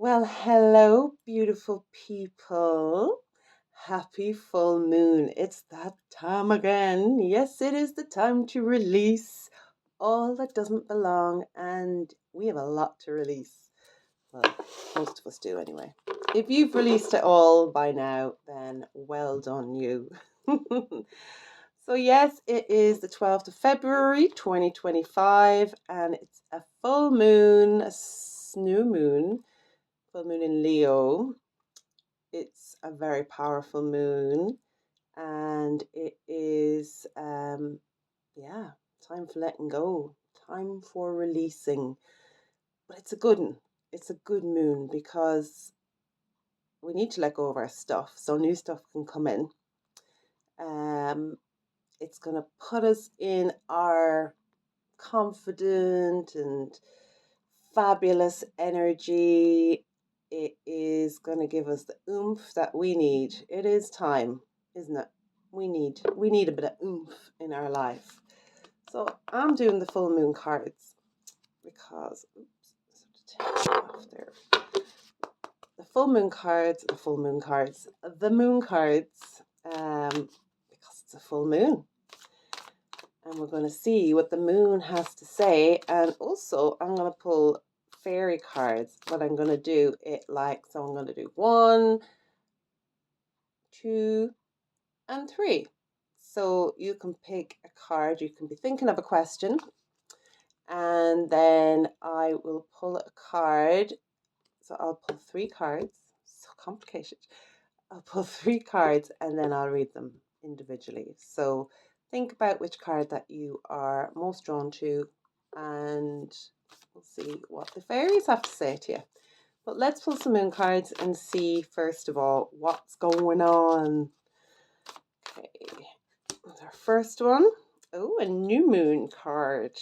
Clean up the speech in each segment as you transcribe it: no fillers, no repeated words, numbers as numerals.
Well, hello, beautiful people. Happy full moon. It's that time again. Yes, it is the time to release all that doesn't belong, and we have a lot to release. Well, most of us do anyway. If you've released it all by now, then well done, you. So, yes, it is the 12th of February 2025, and it's a full moon, new moon, full moon in Leo. It's a very powerful moon, and it is, yeah, time for letting go, time for releasing. But it's a good one. It's a good moon because we need to let go of our stuff so new stuff can come in. Um, it's going to put us in our confident and fabulous energy. It is going to give us the oomph that we need. It is time, isn't it? We need a bit of oomph in our life. So I'm doing the full moon cards because off there. The moon cards, because it's a full moon. And we're going to see what the moon has to say. And also, I'm going to pull fairy cards. What I'm going to do, so I'm going to do 1, 2, and 3. So you can pick a card. You can be thinking of a question. And then I will pull a card. So I'll pull 3 cards. So complicated. I'll pull 3 cards and then I'll read them individually. So think about which card that you are most drawn to, and we'll see what the fairies have to say to you. But let's pull some moon cards and see, first of all, what's going on. Okay, that's our first one. Oh, a new moon card.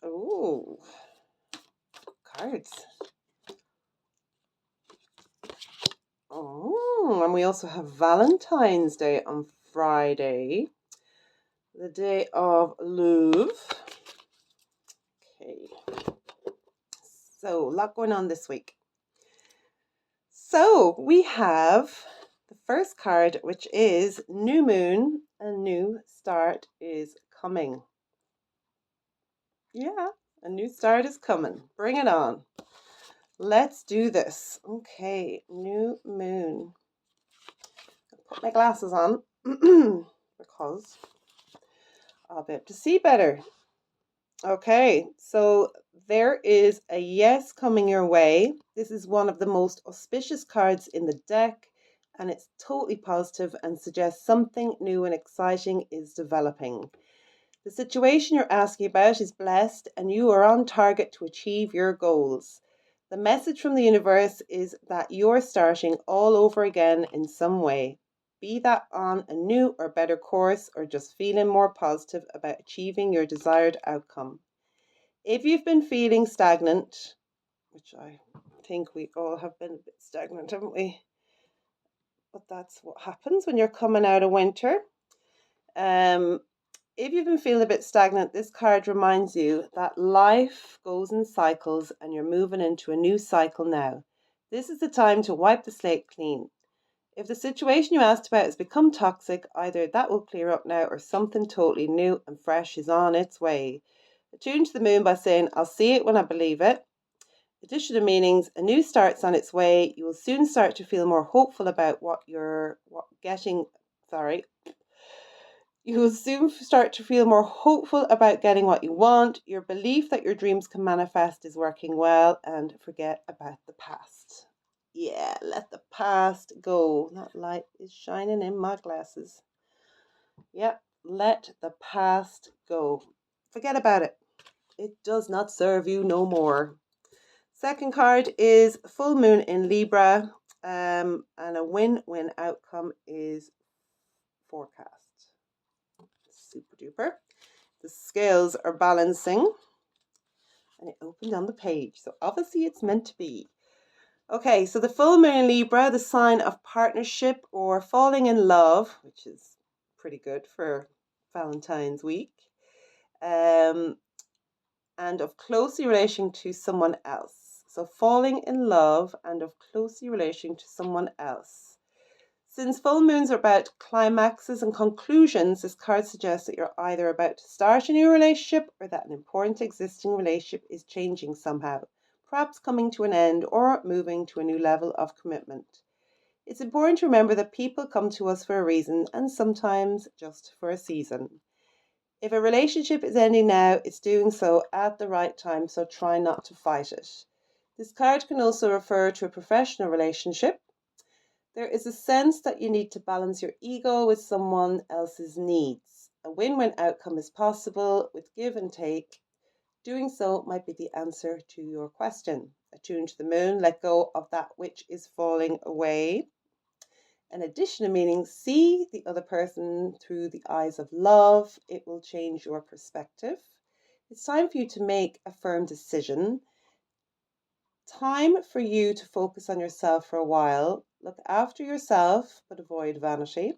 Oh, cards. Oh, and we also have Valentine's Day on Friday, the day of love. Okay, so a lot going on this week. So we have the first card, which is New Moon. A new start is coming. Yeah, a new start is coming. Bring it on. Let's do this. Okay, new moon. I'll put my glasses on because I'll be able to see better. Okay, so there is a yes coming your way. This is one of the most auspicious cards in the deck, and it's totally positive and suggests something new and exciting is developing. The situation you're asking about is blessed, and you are on target to achieve your goals. The message from the universe is that you're starting all over again in some way, be that on a new or better course or just feeling more positive about achieving your desired outcome. If you've been feeling stagnant, which I think we all have been a bit stagnant, haven't we? But that's what happens when you're coming out of winter. If you've been feeling a bit stagnant, this card reminds you that life goes in cycles and you're moving into a new cycle now. This is the time to wipe the slate clean. If the situation you asked about has become toxic, either that will clear up now or something totally new and fresh is on its way. Attune to the moon by saying, I'll see it when I believe it. Addition of meanings, a new start's on its way. You will soon start to feel more hopeful about You will soon start to feel more hopeful about getting what you want. Your belief that your dreams can manifest is working well, and forget about the past. Yeah, let the past go. That light is shining in my glasses. Yep, let the past go. Forget about it. It does not serve you no more. Second card is full moon in Libra, and a win-win outcome is forecast. Super duper. The scales are balancing, and it opened on the page, so obviously it's meant to be. Okay, so the full moon in Libra, the sign of partnership or falling in love, which is pretty good for Valentine's week. and of closely relation to someone else. So falling in love and of closely relation to someone else. Since full moons are about climaxes and conclusions, this card suggests that you're either about to start a new relationship or that an important existing relationship is changing somehow, perhaps coming to an end or moving to a new level of commitment. It's important to remember that people come to us for a reason and sometimes just for a season. If a relationship is ending now, it's doing so at the right time, so try not to fight it. This card can also refer to a professional relationship. There is a sense that you need to balance your ego with someone else's needs. A win-win outcome is possible with give and take. Doing so might be the answer to your question. Attune to the moon, let go of that which is falling away. An additional meaning, see the other person through the eyes of love. It will change your perspective. It's time for you to make a firm decision. Time for you to focus on yourself for a while. Look after yourself, but avoid vanity.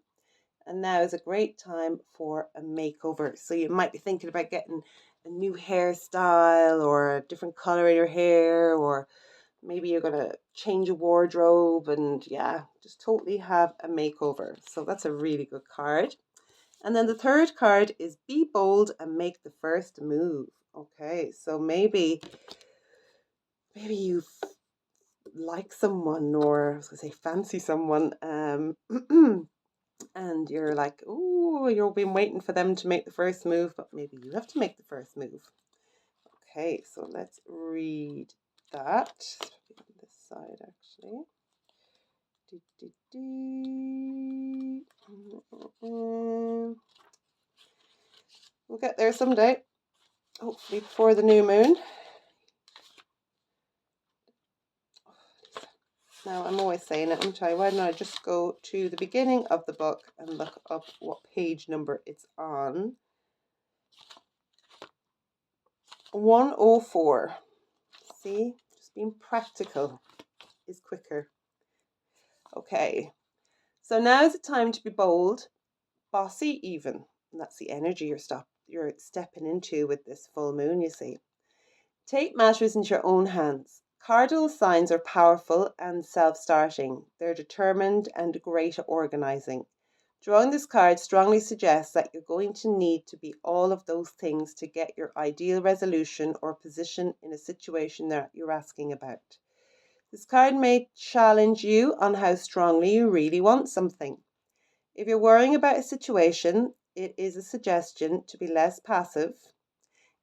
And now is a great time for a makeover. So you might be thinking about getting a new hairstyle or a different color in your hair, or maybe you're going to change a wardrobe and just totally have a makeover. So that's a really good card. And then the third card is be bold and make the first move. Okay, so maybe you like someone, or I was going to say fancy someone, and you're like, oh, you've been waiting for them to make the first move, but maybe you have to make the first move. Okay, so let's read that. On this side, actually. We'll get there someday, hopefully before the new moon. Now, I'm always saying it, I'm trying, why don't I just go to the beginning of the book and look up what page number it's on. 104. See, just being practical is quicker. Okay, so now is the time to be bold, bossy even. And that's the energy you're stepping into with this full moon, you see. Take matters into your own hands. Cardinal signs are powerful and self-starting. They're determined and great at organizing. Drawing this card strongly suggests that you're going to need to be all of those things to get your ideal resolution or position in a situation that you're asking about. This card may challenge you on how strongly you really want something. If you're worrying about a situation, it is a suggestion to be less passive.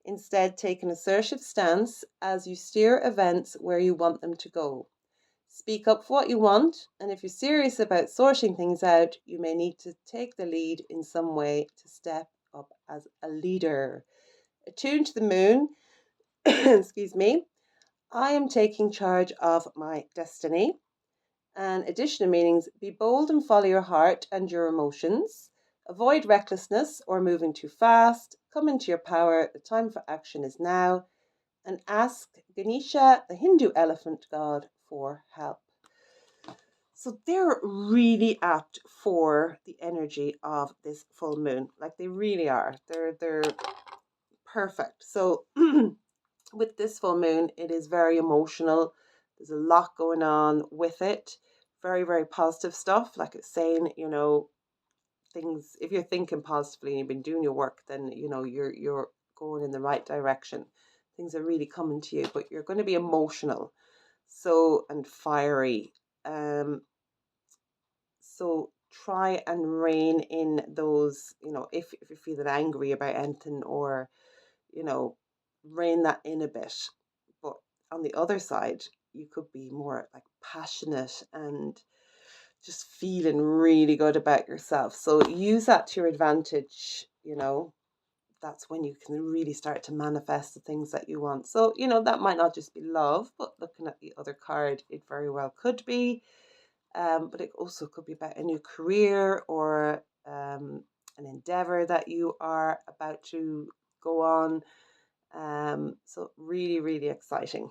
Instead, take an assertive stance as you steer events where you want them to go. Speak up for what you want, and if you're serious about sorting things out, you may need to take the lead in some way to step up as a leader. Attune to the moon, excuse me, I am taking charge of my destiny. And additional meanings, be bold and follow your heart and your emotions. Avoid recklessness or moving too fast. Come into your power. The time for action is now. And ask Ganesha, the Hindu elephant god, for help. So they're really apt for the energy of this full moon. Like, they really are. They're perfect. So with this full moon, it is very emotional. There's a lot going on with it. Very, very positive stuff. Like it's saying, things, if you're thinking positively and you've been doing your work, then, you're going in the right direction. Things are really coming to you, but you're going to be emotional. So, and fiery. So try and rein in those, if you're feeling angry about anything, or, rein that in a bit. But on the other side, you could be more like passionate and just feeling really good about yourself. So use that to your advantage, that's when you can really start to manifest the things that you want. So, that might not just be love, but looking at the other card, it very well could be. But it also could be about a new career, or an endeavor that you are about to go on. So really, really exciting.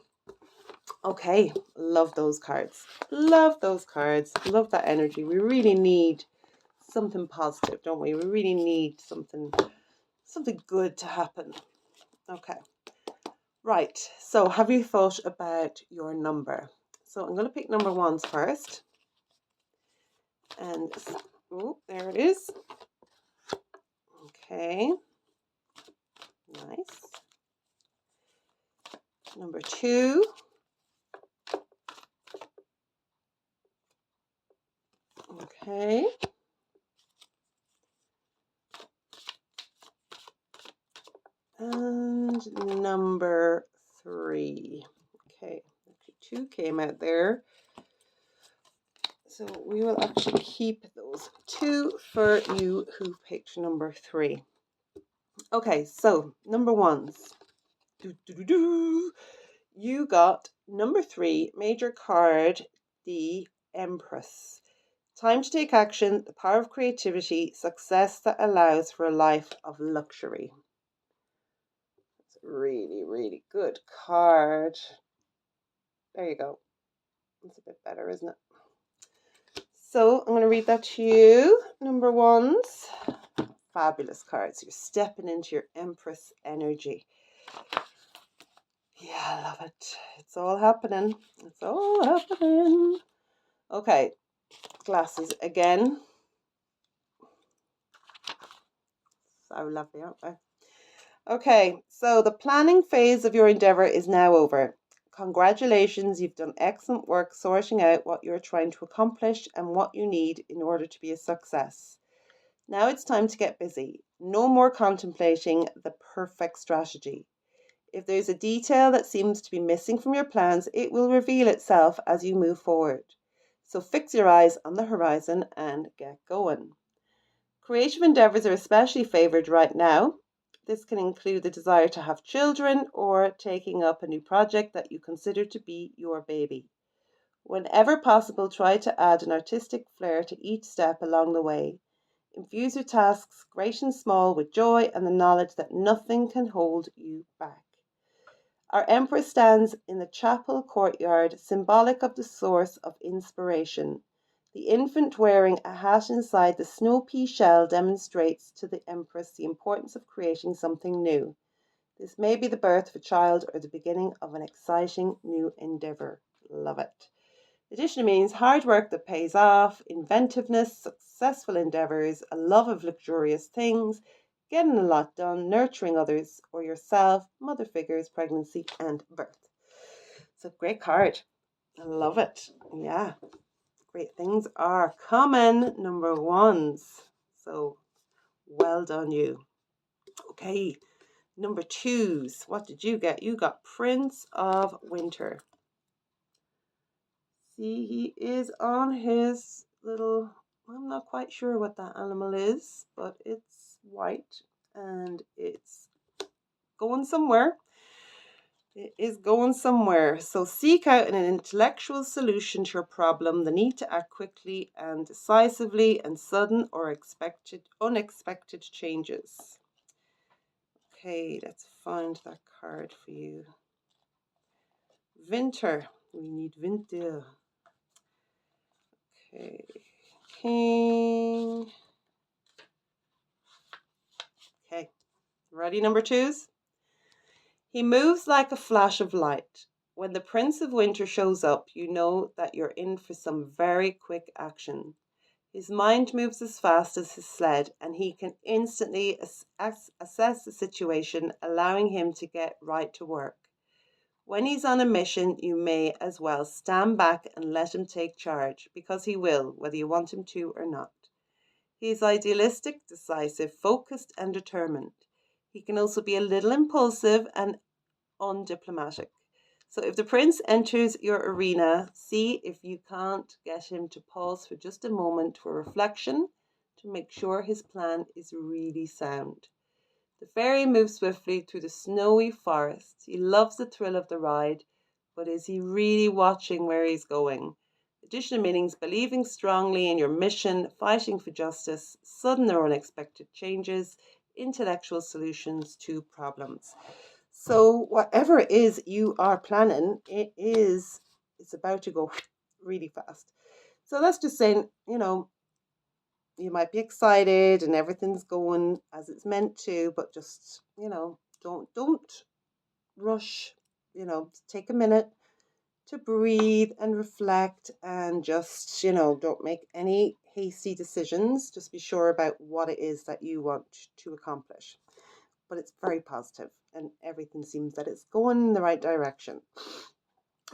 Okay, love those cards. Love those cards. Love that energy. We really need something positive, don't we? We really need something good to happen. Okay. Right, so have you thought about your number? So I'm going to pick number ones first. And, oh, there it is. Okay, nice. Number two. Okay. And number three. Okay, two came out there. So we will actually keep those two for you who picked number three. Okay, so number ones. You got number three, major card, the Empress. Time to take action, the power of creativity, success that allows for a life of luxury. It's a really, really good card. There you go. It's a bit better, isn't it? So I'm going to read that to you. Number ones. Fabulous cards. You're stepping into your Empress energy. Yeah, I love it. It's all happening. It's all happening. Okay, glasses again. So lovely, aren't they? Okay, so the planning phase of your endeavor is now over. Congratulations, you've done excellent work sorting out what you're trying to accomplish and what you need in order to be a success. Now it's time to get busy. No more contemplating the perfect strategy. If there's a detail that seems to be missing from your plans, it will reveal itself as you move forward. So fix your eyes on the horizon and get going. Creative endeavors are especially favored right now. This can include the desire to have children or taking up a new project that you consider to be your baby. Whenever possible, try to add an artistic flair to each step along the way. Infuse your tasks, great and small, with joy and the knowledge that nothing can hold you back. Our Empress stands in the chapel courtyard, symbolic of the source of inspiration. The infant wearing a hat inside the snow pea shell demonstrates to the Empress the importance of creating something new. This may be the birth of a child or the beginning of an exciting new endeavor. Love it. Addition means hard work that pays off, inventiveness, successful endeavors, a love of luxurious things, getting a lot done, nurturing others or yourself, mother figures, pregnancy, and birth. It's a great card. I love it. Yeah, great things are coming. Number ones. So well done, you. Okay, number twos. What did you get? You got Prince of Winter. See, he is on his little, I'm not quite sure what that animal is, but it's white and it's going somewhere. It is going somewhere. So seek out an intellectual solution to your problem, the need to act quickly and decisively, and sudden or unexpected changes. Okay, let's find that card for you. Winter. We need winter. Okay. King. Okay. Ready, number twos? He moves like a flash of light. When the Prince of Winter shows up, you know that you're in for some very quick action. His mind moves as fast as his sled, and he can instantly assess the situation, allowing him to get right to work. When he's on a mission, you may as well stand back and let him take charge, because he will, whether you want him to or not. He is idealistic, decisive, focused, and determined. He can also be a little impulsive and undiplomatic. So if the prince enters your arena, see if you can't get him to pause for just a moment for reflection to make sure his plan is really sound. The fairy moves swiftly through the snowy forest. He loves the thrill of the ride, but is he really watching where he's going? Additional meanings: believing strongly in your mission, fighting for justice, sudden or unexpected changes, intellectual solutions to problems. So whatever it is you are planning, it's about to go really fast. So let's just say, you might be excited and everything's going as it's meant to, but just, don't rush, take a minute to breathe and reflect and just, don't make any hasty decisions. Just be sure about what it is that you want to accomplish. But it's very positive and everything seems that it's going in the right direction.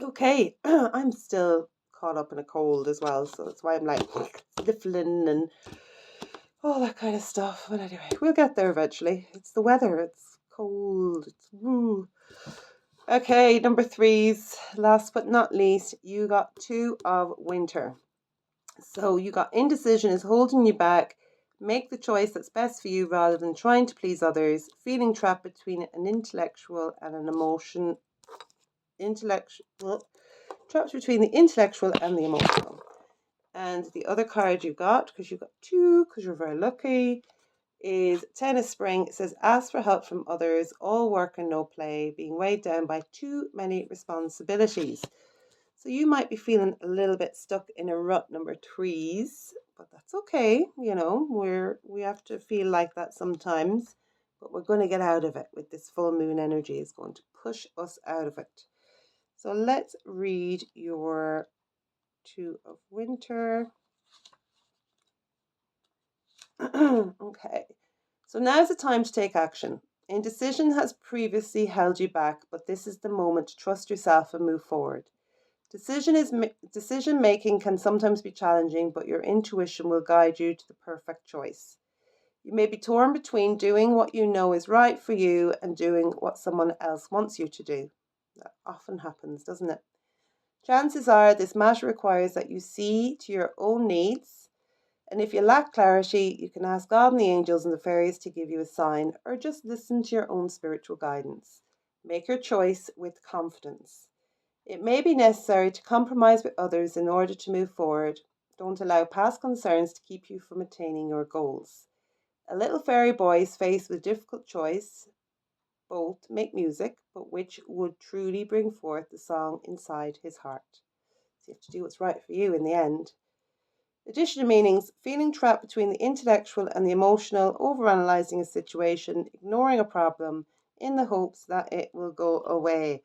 Okay, I'm still caught up in a cold as well, so that's why I'm like sniffling and all that kind of stuff. But anyway, we'll get there eventually. It's the weather, it's cold, it's woo. Okay, number threes, last but not least, you got 2 of winter. So you got indecision is holding you back. Make the choice that's best for you rather than trying to please others. Feeling trapped between an intellectual and an trapped between the intellectual and the emotional. And the other card you got, because you got 2, because you're very lucky, is 10 of spring. It says, ask for help from others, all work and no play, being weighed down by too many responsibilities. So you might be feeling a little bit stuck in a rut, number threes, but that's okay. We have to feel like that sometimes, but we're going to get out of it with this full moon energy. Is going to push us out of it. So let's read your 2 of winter. Okay. So now's the time to take action. Indecision has previously held you back, but this is the moment to trust yourself and move forward. Decision making can sometimes be challenging, but your intuition will guide you to the perfect choice. You may be torn between doing what you know is right for you and doing what someone else wants you to do. That often happens, doesn't it? Chances are this matter requires that you see to your own needs, and if you lack clarity, you can ask God and the angels and the fairies to give you a sign, or just listen to your own spiritual guidance. Make your choice with confidence. It may be necessary to compromise with others in order to move forward. Don't allow past concerns to keep you from attaining your goals. A little fairy boy is faced with a difficult choice. Both make music, but which would truly bring forth the song inside his heart? So you have to do what's right for you in the end. Additional meanings: feeling trapped between the intellectual and the emotional, overanalyzing a situation, ignoring a problem in the hopes that it will go away.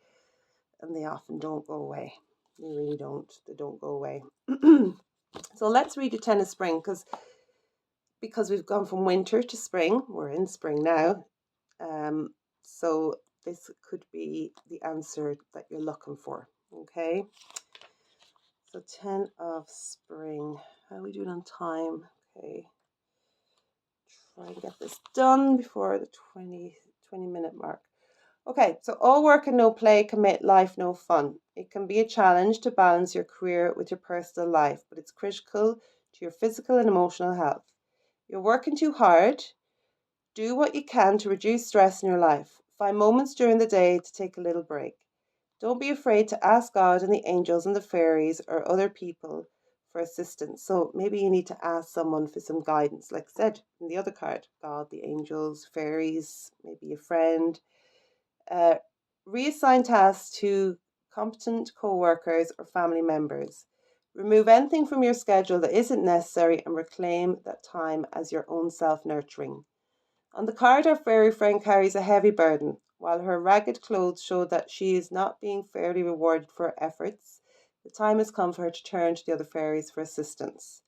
And they often don't go away. They really don't. They don't go away. So let's read the 10 of spring, because we've gone from winter to spring. We're in spring now. So this could be the answer that you're looking for. Okay. So 10 of spring. How are we doing on time? Okay. Try and get this done before the 20-minute mark. Okay, so all work and no play can make life no fun. It can be a challenge to balance your career with your personal life, but it's critical to your physical and emotional health. You're working too hard. Do what you can to reduce stress in your life. Find moments during the day to take a little break. Don't be afraid to ask God and the angels and the fairies or other people for assistance. So maybe you need to ask someone for some guidance, like I said in the other card: God, the angels, fairies, maybe a friend. Reassign tasks to competent co-workers or family members. Remove anything from your schedule that isn't necessary and reclaim that time as your own self-nurturing. On the card, our fairy friend carries a heavy burden. While her ragged clothes show that she is not being fairly rewarded for her efforts, the time has come for her to turn to the other fairies for assistance.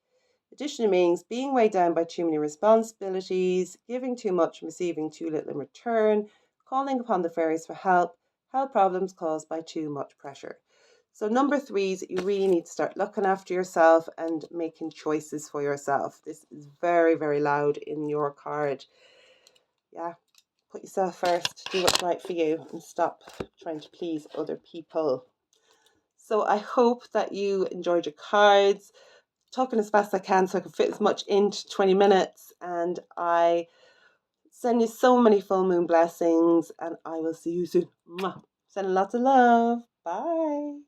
Additionally means being weighed down by too many responsibilities, giving too much and receiving too little in return, calling upon the fairies for help problems caused by too much pressure. So number threes, you really need to start looking after yourself and making choices for yourself. This is very, very loud in your card. Yeah, put yourself first, do what's right for you, and stop trying to please other people. So I hope that you enjoyed your cards. Talking as fast as I can so I can fit as much into 20 minutes. And I send you so many full moon blessings, and I will see you soon. Mwah. Sending lots of love. Bye.